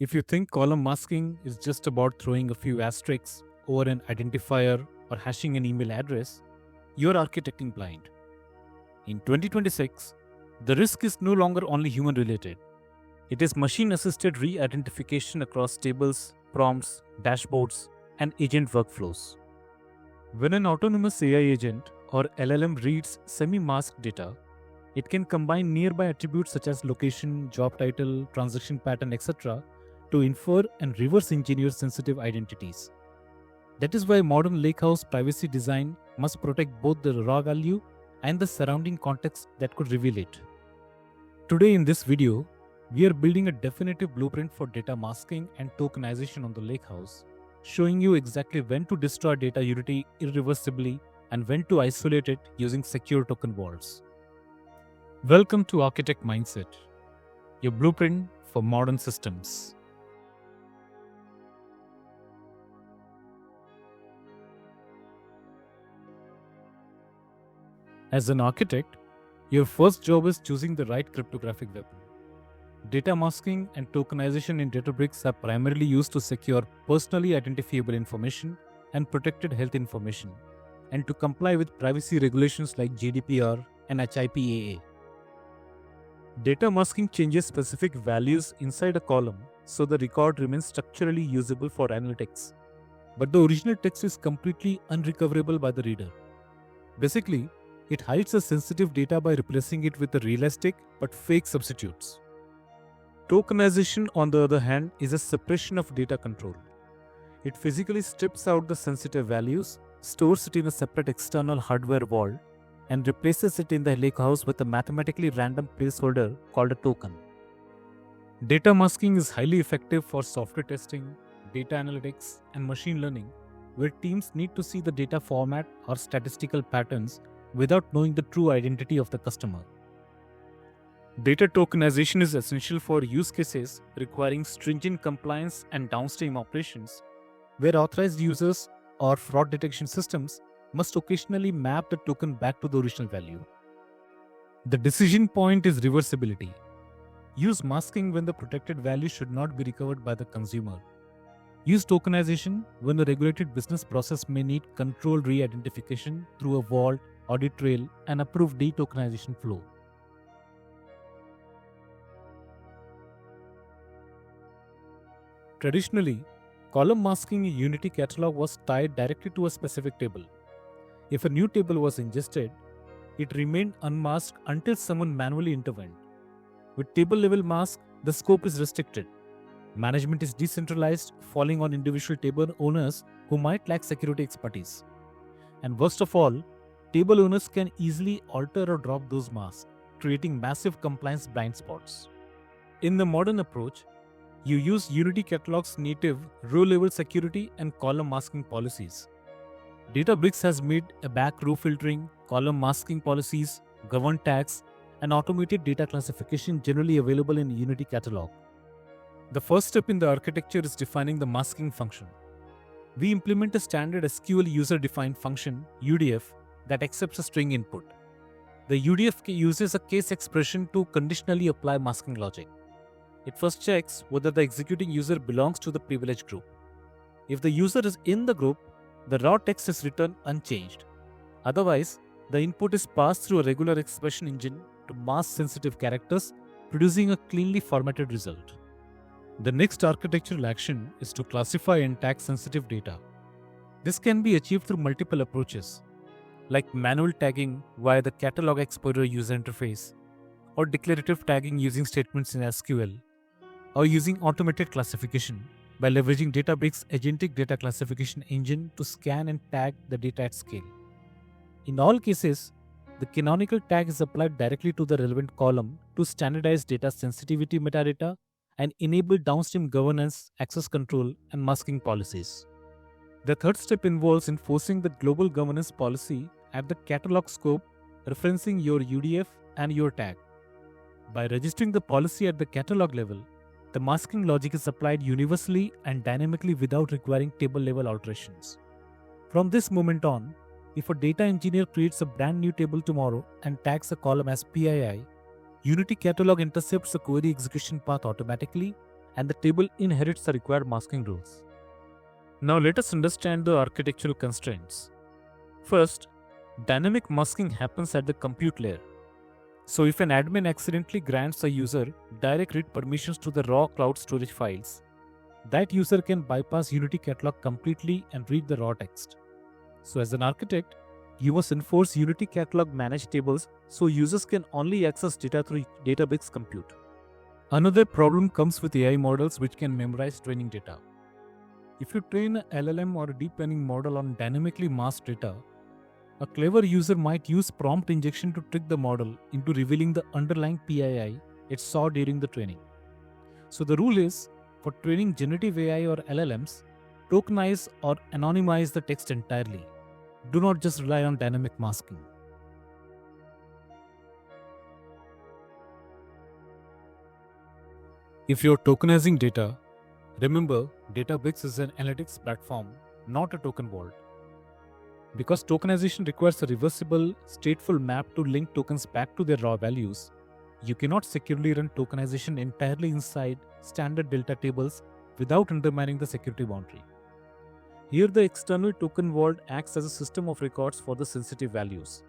If you think column masking is just about throwing a few asterisks over an identifier or hashing an email address, you're architecting blind. In 2026, the risk is no longer only human related. It is machine assisted re identification across tables, prompts, dashboards, and agent workflows. When an autonomous AI agent or LLM reads semi masked data, it can combine nearby attributes such as location, job title, transaction pattern, etc. to infer and reverse engineer sensitive identities. That is why modern lakehouse privacy design must protect both the raw value and the surrounding context that could reveal it. Today in this video, we are building a definitive blueprint for data masking and tokenization on the lakehouse, showing you exactly when to destroy data unity irreversibly and when to isolate it using secure token vaults. Welcome to Architect Mindset, your blueprint for modern systems. As an architect, your first job is choosing the right cryptographic weapon. Data masking and tokenization in Databricks are primarily used to secure personally identifiable information and protected health information, and to comply with privacy regulations like GDPR and HIPAA. Data masking changes specific values inside a column so the record remains structurally usable for analytics, but the original text is completely unrecoverable by the reader. Basically, it hides the sensitive data by replacing it with the realistic but fake substitutes. Tokenization, on the other hand, is a suppression of data control. It physically strips out the sensitive values, stores it in a separate external hardware vault, and replaces it in the lakehouse with a mathematically random placeholder called a token. Data masking is highly effective for software testing, data analytics, and machine learning, where teams need to see the data format or statistical patterns without knowing the true identity of the customer. Data tokenization is essential for use cases requiring stringent compliance and downstream operations, where authorized users or fraud detection systems must occasionally map the token back to the original value. The decision point is reversibility. Use masking when the protected value should not be recovered by the consumer. Use tokenization when the regulated business process may need controlled re-identification through a vault, audit trail, and approved de-tokenization flow. Traditionally, column masking in Unity catalog was tied directly to a specific table. If a new table was ingested, it remained unmasked until someone manually intervened. With table-level mask, the scope is restricted. Management is decentralized, falling on individual table owners who might lack security expertise. And worst of all, table owners can easily alter or drop those masks, creating massive compliance blind spots. In the modern approach, you use Unity Catalog's native row-level security and column masking policies. Databricks has made ABAC row filtering, column masking policies, governed tags, and automated data classification generally available in Unity Catalog. The first step in the architecture is defining the masking function. We implement a standard SQL user-defined function, UDF, that accepts a string input. The UDF uses a case expression to conditionally apply masking logic. It first checks whether the executing user belongs to the privileged group. If the user is in the group, the raw text is returned unchanged. Otherwise, the input is passed through a regular expression engine to mask sensitive characters, producing a cleanly formatted result. The next architectural action is to classify and tag sensitive data. This can be achieved through multiple approaches, like manual tagging via the Catalog Explorer user interface, or declarative tagging using statements in SQL, or using automated classification by leveraging Databricks' agentic data classification engine to scan and tag the data at scale. In all cases, the canonical tag is applied directly to the relevant column to standardize data sensitivity metadata and enable downstream governance, access control, and masking policies. The third step involves enforcing the global governance policy at the catalog scope, referencing your UDF and your tag. By registering the policy at the catalog level, the masking logic is applied universally and dynamically without requiring table-level alterations. From this moment on, if a data engineer creates a brand new table tomorrow and tags a column as PII, Unity Catalog intercepts the query execution path automatically and the table inherits the required masking rules. Now let us understand the architectural constraints. First, dynamic masking happens at the compute layer. So if an admin accidentally grants a user direct read permissions to the raw cloud storage files, that user can bypass Unity Catalog completely and read the raw text. So as an architect, you must enforce Unity Catalog managed tables so users can only access data through Databricks compute. Another problem comes with AI models which can memorize training data. If you train an LLM or a deep learning model on dynamically masked data, a clever user might use prompt injection to trick the model into revealing the underlying PII it saw during the training. So the rule is, for training generative AI or LLMs, tokenize or anonymize the text entirely. Do not just rely on dynamic masking. If you're tokenizing data, remember Databricks is an analytics platform, not a token vault. Because tokenization requires a reversible, stateful map to link tokens back to their raw values, you cannot securely run tokenization entirely inside standard Delta tables without undermining the security boundary. Here, the external token vault acts as a system of records for the sensitive values.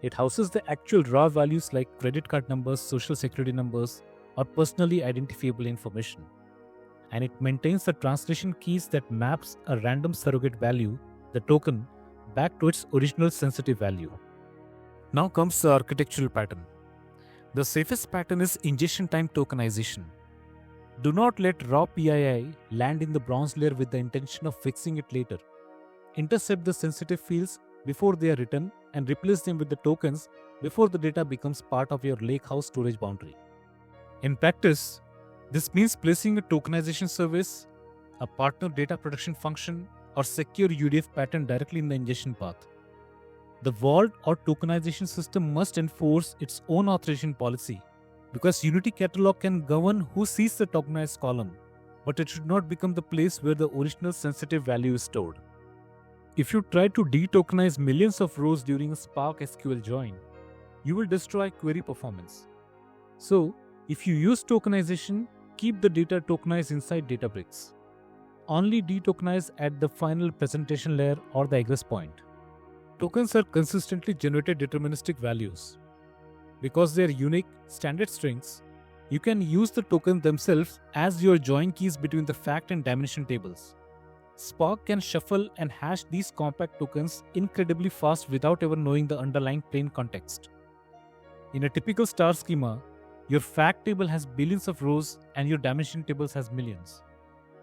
It houses the actual raw values like credit card numbers, social security numbers, or personally identifiable information. And it maintains the translation keys that maps a random surrogate value, the token, back to its original sensitive value. Now comes the architectural pattern. The safest pattern is ingestion-time tokenization. Do not let raw PII land in the bronze layer with the intention of fixing it later. Intercept the sensitive fields before they are written and replace them with the tokens before the data becomes part of your lakehouse storage boundary. In practice, this means placing a tokenization service, a partner data protection function, or secure UDF pattern directly in the ingestion path. The vault or tokenization system must enforce its own authorization policy because Unity Catalog can govern who sees the tokenized column, but it should not become the place where the original sensitive value is stored. If you try to de-tokenize millions of rows during a Spark SQL join, you will destroy query performance. So, if you use tokenization, keep the data tokenized inside Databricks. Only de-tokenize at the final presentation layer or the egress point. Tokens are consistently generated deterministic values. Because they are unique, standard strings, you can use the tokens themselves as your join keys between the fact and dimension tables. Spark can shuffle and hash these compact tokens incredibly fast without ever knowing the underlying plain context. In a typical star schema, your fact table has billions of rows and your dimension tables has millions.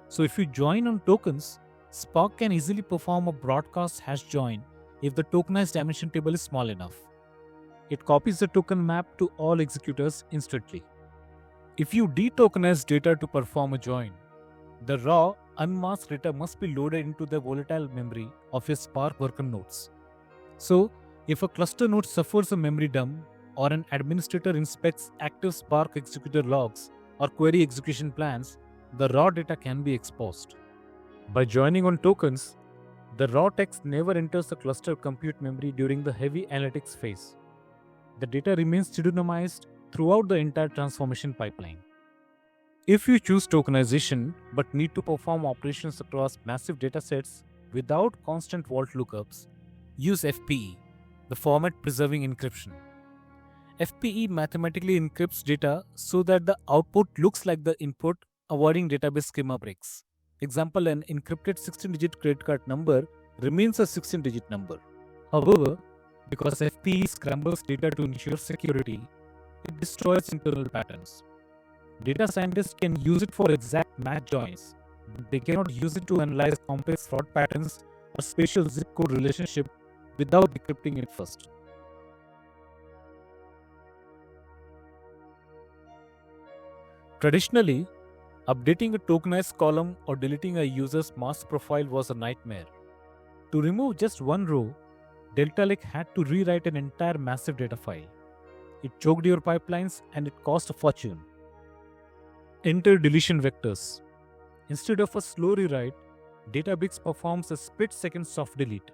So if you join on tokens, Spark can easily perform a broadcast hash join if the tokenized dimension table is small enough. It copies the token map to all executors instantly. If you de-tokenize data to perform a join, the raw, unmasked data must be loaded into the volatile memory of your Spark worker nodes. So, if a cluster node suffers a memory dump or an administrator inspects active Spark executor logs or query execution plans, the raw data can be exposed. By joining on tokens, the raw text never enters the cluster compute memory during the heavy analytics phase. The data remains pseudonymized throughout the entire transformation pipeline. If you choose tokenization but need to perform operations across massive datasets without constant vault lookups, use FPE, the format preserving encryption. FPE mathematically encrypts data so that the output looks like the input, avoiding database schema breaks. Example, an encrypted 16-digit credit card number remains a 16-digit number. However, because FPE scrambles data to ensure security, it destroys internal patterns. Data scientists can use it for exact match joins, but they cannot use it to analyze complex fraud patterns or spatial zip code relationship without decrypting it first. Traditionally, updating a tokenized column or deleting a user's mask profile was a nightmare. To remove just one row, Delta Lake had to rewrite an entire massive data file. It choked your pipelines and it cost a fortune. Enter deletion vectors. Instead of a slow rewrite, Databricks performs a split-second soft delete.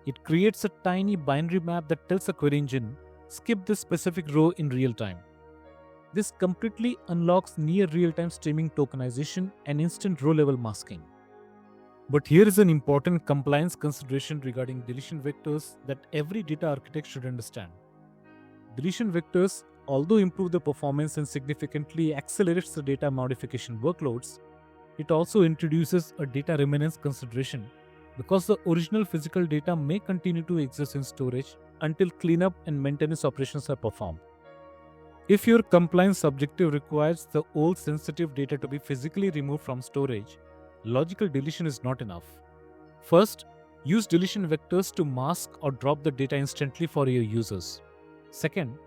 It creates a tiny binary map that tells a query engine, skip this specific row in real time. This completely unlocks near real-time streaming tokenization and instant row-level masking. But here is an important compliance consideration regarding deletion vectors that every data architect should understand. Deletion vectors, although improve the performance and significantly accelerates the data modification workloads, it also introduces a data remnants consideration because the original physical data may continue to exist in storage until cleanup and maintenance operations are performed. If your compliance objective requires the old sensitive data to be physically removed from storage, logical deletion is not enough. First, use deletion vectors to mask or drop the data instantly for your users. Second,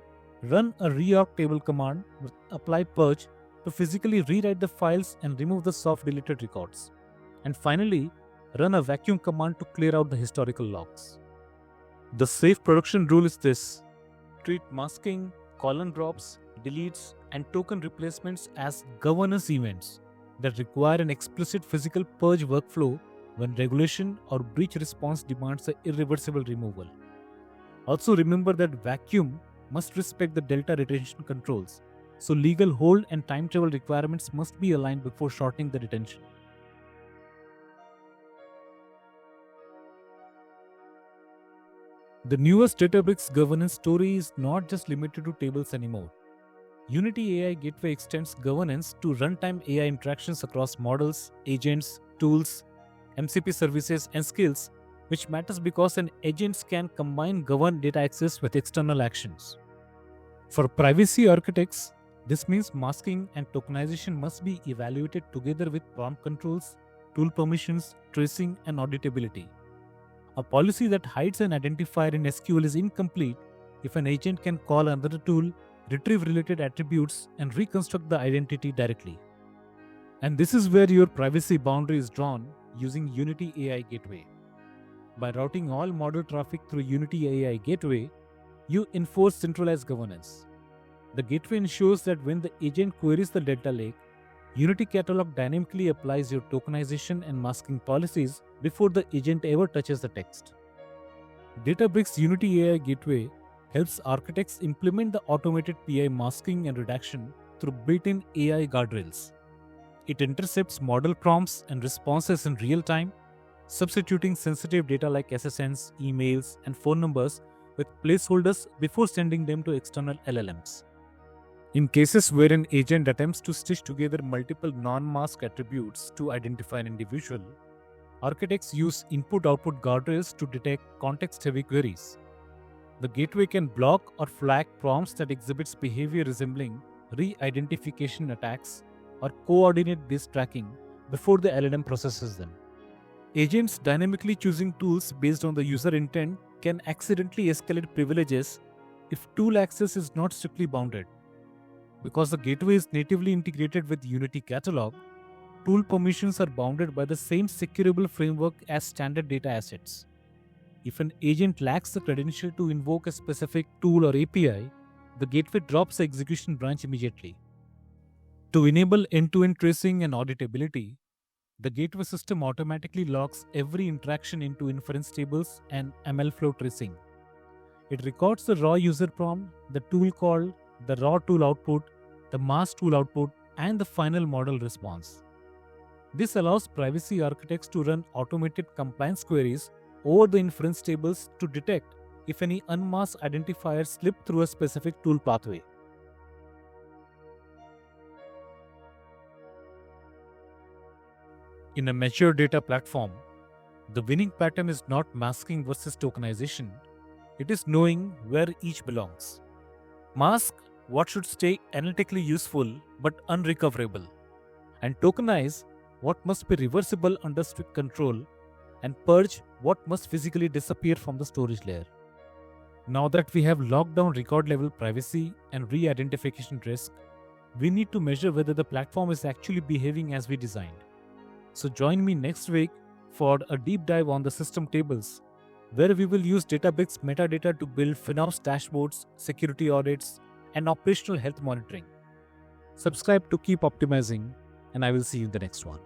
run a reorg table command with apply purge to physically rewrite the files and remove the soft deleted records. And finally, run a vacuum command to clear out the historical logs. The safe production rule is this: treat masking, column drops, deletes, and token replacements as governance events that require an explicit physical purge workflow when regulation or breach response demands an irreversible removal. Also remember that vacuum must respect the delta retention controls, so legal hold and time travel requirements must be aligned before shortening the retention. The newest Databricks governance story is not just limited to tables anymore. Unity AI Gateway extends governance to runtime AI interactions across models, agents, tools, MCP services, and skills, which matters because an agent can combine governed data access with external actions. For privacy architects, this means masking and tokenization must be evaluated together with prompt controls, tool permissions, tracing, and auditability. A policy that hides an identifier in SQL is incomplete if an agent can call another tool, retrieve related attributes, and reconstruct the identity directly. And this is where your privacy boundary is drawn using Unity AI Gateway. By routing all model traffic through Unity AI Gateway, you enforce centralized governance. The gateway ensures that when the agent queries the Delta Lake, Unity Catalog dynamically applies your tokenization and masking policies before the agent ever touches the text. Databricks Unity AI Gateway helps architects implement the automated PII masking and redaction through built-in AI guardrails. It intercepts model prompts and responses in real time, substituting sensitive data like SSNs, emails, and phone numbers with placeholders before sending them to external LLMs. In cases where an agent attempts to stitch together multiple non-mask attributes to identify an individual, architects use input-output guardrails to detect context-heavy queries. The gateway can block or flag prompts that exhibits behavior resembling re-identification attacks or coordinate-based tracking before the LLM processes them. Agents dynamically choosing tools based on the user intent can accidentally escalate privileges if tool access is not strictly bounded. Because the gateway is natively integrated with Unity Catalog, tool permissions are bounded by the same securable framework as standard data assets. If an agent lacks the credential to invoke a specific tool or API, the gateway drops the execution branch immediately. To enable end-to-end tracing and auditability, the gateway system automatically logs every interaction into inference tables and ML flow tracing. It records the raw user prompt, the tool call, the raw tool output, the mask tool output, and the final model response. This allows privacy architects to run automated compliance queries over the inference tables to detect if any unmasked identifiers slip through a specific tool pathway. In a mature data platform, the winning pattern is not masking versus tokenization, it is knowing where each belongs. Mask what should stay analytically useful but unrecoverable, and tokenize what must be reversible under strict control, and purge what must physically disappear from the storage layer. Now that we have locked down record level privacy and re-identification risk, we need to measure whether the platform is actually behaving as we designed. So join me next week for a deep dive on the system tables, where we will use Databricks metadata to build FinOps dashboards, security audits, and operational health monitoring. Subscribe to keep optimizing, and I will see you in the next one.